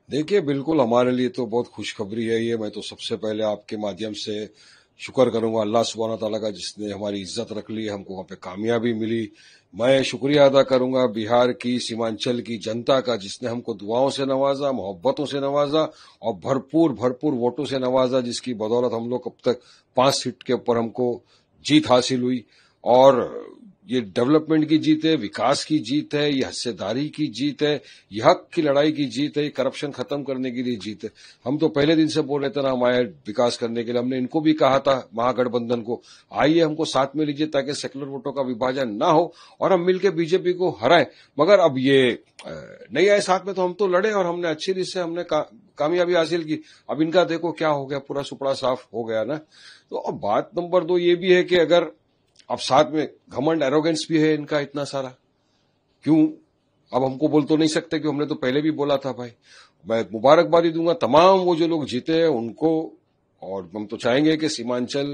देखिए, बिल्कुल हमारे लिए तो बहुत खुशखबरी है ये। मैं तो सबसे पहले आपके माध्यम से शुक्र करूंगा अल्लाह सुब्हाना तआला का, जिसने हमारी इज्जत रख ली, हमको वहां पे कामयाबी मिली। मैं शुक्रिया अदा करूंगा बिहार की, सीमांचल की जनता का, जिसने हमको दुआओं से नवाजा, मोहब्बतों से नवाजा और भरपूर भरपूर वोटों से नवाजा, जिसकी बदौलत हम लोग अब तक 5 सीट के ऊपर हमको जीत हासिल हुई। और ये डेवलपमेंट की जीत है, विकास की जीत है, ये हिस्सेदारी की जीत है, ये हक की लड़ाई की जीत है, ये करप्शन खत्म करने के लिए जीत है। हम तो पहले दिन से बोल रहे थे ना, हम आए विकास करने के लिए। हमने इनको भी कहा था, महागठबंधन को, आइए हमको साथ में लीजिए ताकि सेकुलर वोटों का विभाजन ना हो और हम मिलकर बीजेपी को हराएं। मगर अब ये नहीं आए साथ में, तो हम तो लड़े और हमने अच्छी रीत से हमने कामयाबी हासिल की। अब इनका देखो क्या हो गया, पूरा सुपड़ा साफ हो गया ना। तो अब बात नंबर 2 ये भी है कि अगर अब साथ में घमंड एरोगेंस भी है इनका इतना सारा, क्यों अब हमको बोल तो नहीं सकते कि हमने तो पहले भी बोला था। भाई, मैं मुबारकबादी दूंगा तमाम वो जो लोग जीते हैं उनको, और हम तो चाहेंगे कि सीमांचल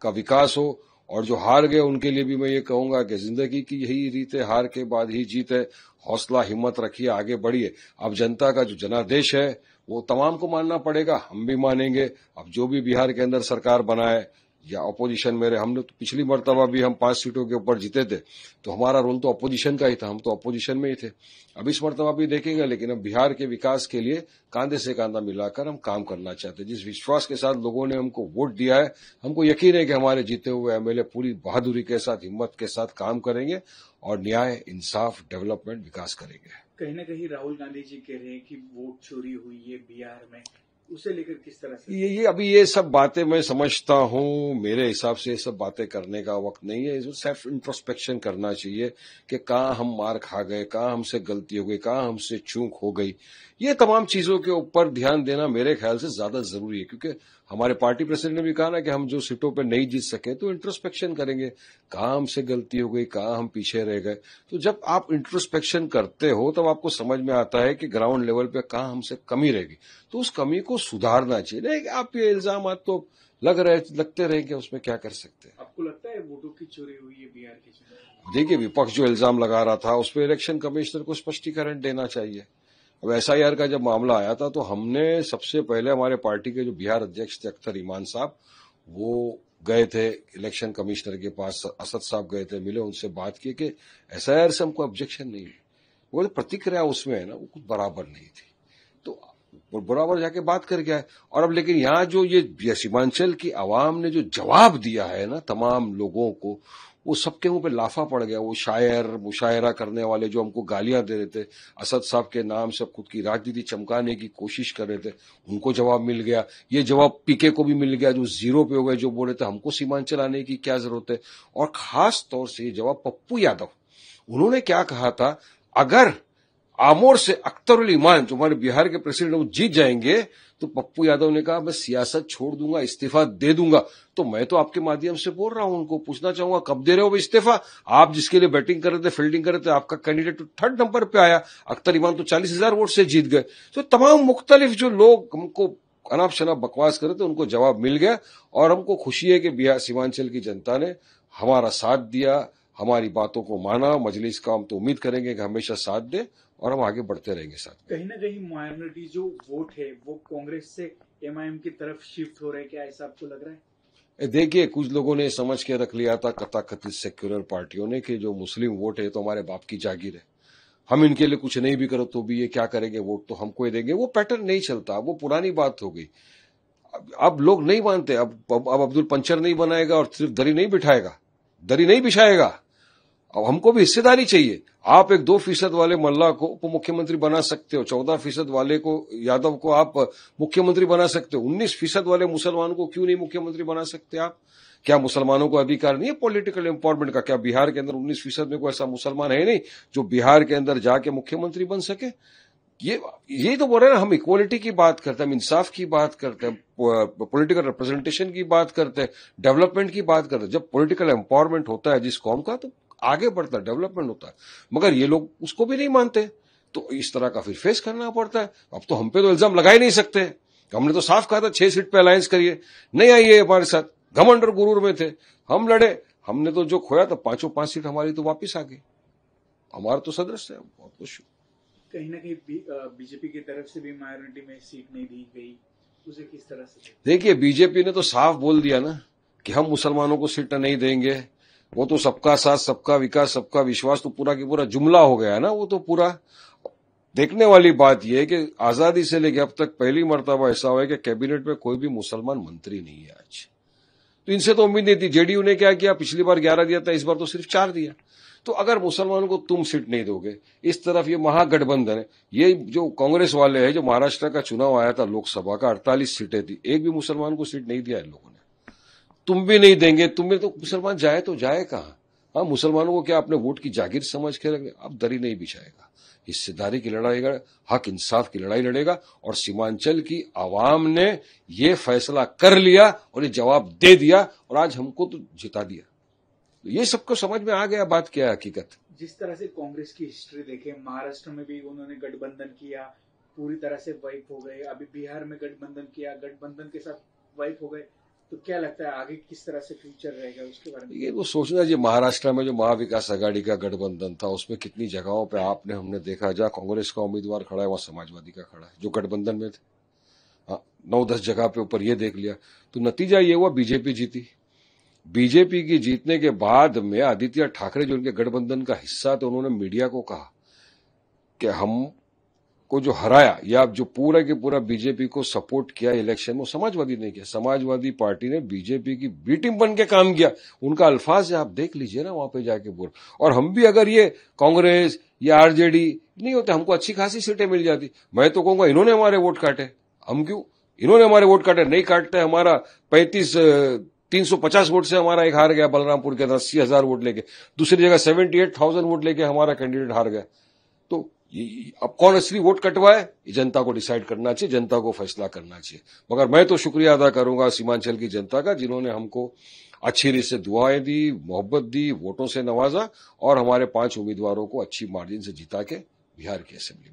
का विकास हो। और जो हार गए उनके लिए भी मैं ये कहूंगा कि जिंदगी की यही रीत है, हार के बाद ही जीत है। हौसला हिम्मत रखिए, आगे बढ़िए। अब जनता का जो जनादेश है वो तमाम को मानना पड़ेगा, हम भी मानेंगे। अब जो भी बिहार के अंदर सरकार बनाए या अपोजिशन में रहे, हमने तो पिछली मर्तबा भी हम 5 सीटों के ऊपर जीते थे, तो हमारा रोल तो अपोजिशन का ही था, हम तो अपोजिशन में ही थे। अब इस मर्तबा भी देखेंगे, लेकिन अब बिहार के विकास के लिए कांधे से कांधा मिलाकर हम काम करना चाहते हैं। जिस विश्वास के साथ लोगों ने हमको वोट दिया है, हमको यकीन है कि हमारे जीते हुए एमएलए पूरी बहादुरी के साथ, हिम्मत के साथ काम करेंगे और न्याय, इंसाफ, डेवलपमेंट, विकास करेंगे। कहीं ना कहीं राहुल गांधी जी कह रहे हैं कि वोट चोरी हुई है बिहार में, उसे लेकर किस तरह से? ये अभी ये सब बातें मैं समझता हूँ, मेरे हिसाब से ये सब बातें करने का वक्त नहीं है। सेल्फ इंट्रोस्पेक्शन करना चाहिए कि कहाँ हम मार खा गए, कहाँ हमसे गलती हो गई, कहाँ हमसे चूक हो गई। ये तमाम चीजों के ऊपर ध्यान देना मेरे ख्याल से ज्यादा जरूरी है, क्योंकि हमारे पार्टी प्रेसिडेंट ने भी कहा ना कि हम जो सीटों पर नहीं जीत सके तो इंट्रोस्पेक्शन करेंगे, कहाँ हमसे गलती हो गई, कहाँ हम पीछे रह गए। तो जब आप इंट्रोस्पेक्शन करते हो तब आपको समझ में आता है कि ग्राउंड लेवल पे कहाँ हमसे कमी रहेगी, तो उस कमी को सुधारना चाहिए। नहीं आप ये इल्जाम तो लगते रहेंगे, उसमें क्या कर सकते हैं। आपको लगता है वोटों की चोरी हुई है बिहार के चुनाव? देखिए, विपक्ष जो इल्जाम लगा रहा था उस पर इलेक्शन कमिश्नर को स्पष्टीकरण देना चाहिए। अब एसआईआर का जब मामला आया था तो हमने सबसे पहले, हमारे पार्टी के जो बिहार अध्यक्ष थे अख्तर ईमान साहब, वो गए थे इलेक्शन कमिश्नर के पास, असद साहब गए थे, मिले, उनसे बात की कि एसआईआर से हमको ऑब्जेक्शन नहीं है। वो प्रतिक्रिया उसमें है ना, वो कुछ बराबर नहीं थी, तो बराबर जाके बात कर गया है। और अब लेकिन यहाँ जो ये सीमांचल की आवाम ने जो जवाब दिया है ना तमाम लोगों को, वो सबके मुंह पे लाफा पड़ गया। वो शायर, मुशायरा करने वाले जो हमको गालियां दे रहे थे, असद साहब के नाम से खुद की राजनीति चमकाने की कोशिश कर रहे थे, उनको जवाब मिल गया। ये जवाब पीके को भी मिल गया, जो जीरो पे हो गए, जो बोल रहे थे हमको सीमांचल आने की क्या जरूरत है। और खास तौर से ये जवाब पप्पू यादव, उन्होंने क्या कहा था, अगर आमोर से अख्तरुल ईमान जो हमारे बिहार के प्रेसिडेंट वो जीत जाएंगे तो पप्पू यादव ने कहा मैं सियासत छोड़ दूंगा, इस्तीफा दे दूंगा। तो मैं तो आपके माध्यम से बोल रहा हूं, उनको पूछना चाहूंगा कब दे रहे हो इस्तीफा? आप जिसके लिए बैटिंग कर रहे थे, फील्डिंग कर रहे थे, आपका कैंडिडेट तो 3rd नंबर पे आया, अख्तर ईमान तो 40,000 वोट से जीत गए। तो तमाम मुख्तलिफ जो लोग हमको अनाप शनाप बकवास कर रहे थे, उनको जवाब मिल गया। और हमको खुशी है कि बिहार सीमांचल की जनता ने हमारा साथ दिया, हमारी बातों को माना। मजलिस का हम तो उम्मीद करेंगे कि हमेशा साथ दे और हम आगे बढ़ते रहेंगे साथ। कहीं ना कहीं माइनॉरिटी जो वोट है वो कांग्रेस से एमआईएम की तरफ शिफ्ट हो रहा है, क्या ऐसा आपको लग रहा है? देखिए, कुछ लोगों ने समझ के रख लिया था, तथाकथित सेक्युलर पार्टियों ने, कि जो मुस्लिम वोट है तो हमारे बाप की जागीर है, हम इनके लिए कुछ नहीं भी करो तो भी ये क्या करेंगे, वोट तो हमको ही देंगे। वो पैटर्न नहीं चलता, वो पुरानी बात हो गई। अब लोग नहीं मानते। अब अब्दुल पंचर नहीं बनाएगा और सिर्फ दरी नहीं बिठाएगा, दरी नहीं बिछाएगा। अब हमको भी हिस्सेदारी चाहिए। आप एक 2% वाले मल्ला को उप मुख्यमंत्री बना सकते हो, 14% वाले को, यादव को आप मुख्यमंत्री बना सकते हो, 19% वाले मुसलमानों को क्यों नहीं मुख्यमंत्री बना सकते आप? क्या मुसलमानों को अधिकार नहीं है पॉलिटिकल एम्पावरमेंट का? क्या बिहार के अंदर 19% में कोई ऐसा मुसलमान है नहीं जो बिहार के अंदर जाके मुख्यमंत्री बन सके? ये तो बोल रहे हैं ना, हम इक्वालिटी की बात करते हैं, हम इंसाफ की बात करते हैं, पॉलिटिकल रिप्रेजेंटेशन की बात करते हैं, डेवलपमेंट की बात करते हैं। जब पॉलिटिकल एम्पावरमेंट होता है जिस कौम का, तो आगे बढ़ता है, डेवलपमेंट होता है। मगर ये लोग उसको भी नहीं मानते, तो इस तरह का फिर फेस करना पड़ता है। अब तो हम पे तो इल्जाम लगा ही नहीं सकते। हमने तो साफ कहा था 6 सीट पे अलायंस करिए, नहीं आइए हमारे साथ, घमंड और गुरूर में थे, हम लड़े, हमने तो जो खोया था 5 सीट हमारी तो वापिस आ गई। हमारा तो सदस्य है, बहुत कुछ। कहीं ना कहीं बीजेपी की तरफ से भी माइनॉरिटी में सीट नहीं दी गई, उसे किस तरह से? देखिए, बीजेपी ने तो साफ बोल दिया ना कि हम मुसलमानों को सीट नहीं देंगे। वो तो सबका साथ, सबका विकास, सबका विश्वास तो पूरा की पूरा जुमला हो गया है ना। वो तो पूरा देखने वाली बात यह है कि आजादी से लेकर अब तक पहली मर्तबा ऐसा हुआ है कि कैबिनेट में कोई भी मुसलमान मंत्री नहीं है आज। तो इनसे तो उम्मीद नहीं थी। जेडीयू ने क्या किया, पिछली बार 11 दिया था, इस बार तो सिर्फ 4 दिया। तो अगर मुसलमानों को तुम सीट नहीं दोगे, इस तरफ ये महागठबंधन है, ये जो कांग्रेस वाले हैं, जो महाराष्ट्र का चुनाव आया था लोकसभा का 48 सीटें थी, एक भी मुसलमान को सीट नहीं दिया इन लोगों ने। तुम भी नहीं देंगे, तुम भी, तो मुसलमान जाए तो जाए कहां? हाँ, मुसलमानों को क्या अपने वोट की जागीर समझ के रखे? अब दरी नहीं बिछाएगा, हिस्सेदारी की लड़ाई, हक इंसाफ की लड़ाई लड़ेगा। और सीमांचल की आवाम ने ये फैसला कर लिया और ये जवाब दे दिया और आज हमको तो जिता दिया। ये सबको समझ में आ गया बात क्या है हकीकत। जिस तरह से कांग्रेस की हिस्ट्री देखे, महाराष्ट्र में भी उन्होंने गठबंधन किया, पूरी तरह से वाइप हो गए। अभी बिहार में गठबंधन किया, गठबंधन के साथ वाइप हो गए। तो क्या लगता है आगे किस तरह से फ्यूचर रहेगा उसके बारे में? ये तो सोचना जी, महाराष्ट्र में जो महाविकास आघाड़ी का गठबंधन था, उसमें कितनी जगहों पे हमने देखा, जहां कांग्रेस का उम्मीदवार खड़ा है वहां समाजवादी का खड़ा है, जो गठबंधन में थे। 9-10 जगह पे ऊपर ये देख लिया। तो नतीजा ये हुआ, बीजेपी जीती। बीजेपी की जीतने के बाद में आदित्य ठाकरे, जो उनके गठबंधन का हिस्सा थे, उन्होंने मीडिया को कहा कि हम को जो हराया, या जो पूरा के पूरा बीजेपी को सपोर्ट किया इलेक्शन में, समाजवादी ने किया। समाजवादी पार्टी ने बीजेपी की बी टीम बन के काम किया। उनका अल्फाज है, आप देख लीजिए ना वहां पे जाके पूरा। और हम भी अगर ये कांग्रेस या आरजेडी नहीं होते, हमको अच्छी खासी सीटें मिल जाती। मैं तो कहूंगा इन्होंने हमारे वोट काटे। हम क्यों? इन्होंने हमारे वोट काटे, नहीं काटते। हमारा 350 वोट से हमारा एक हार गया बलरामपुर के अंदर, 80,000 वोट लेके। दूसरी जगह 78,000 वोट लेके हमारा कैंडिडेट हार गया। तो अब कौन असली वोट कटवाए, ये जनता को डिसाइड करना चाहिए, जनता को फैसला करना चाहिए। मगर मैं तो शुक्रिया अदा करूंगा सीमांचल की जनता का, जिन्होंने हमको अच्छी रीत से दुआएं दी, मोहब्बत दी, वोटों से नवाजा और हमारे 5 उम्मीदवारों को अच्छी मार्जिन से जिता के बिहार की असेंबली में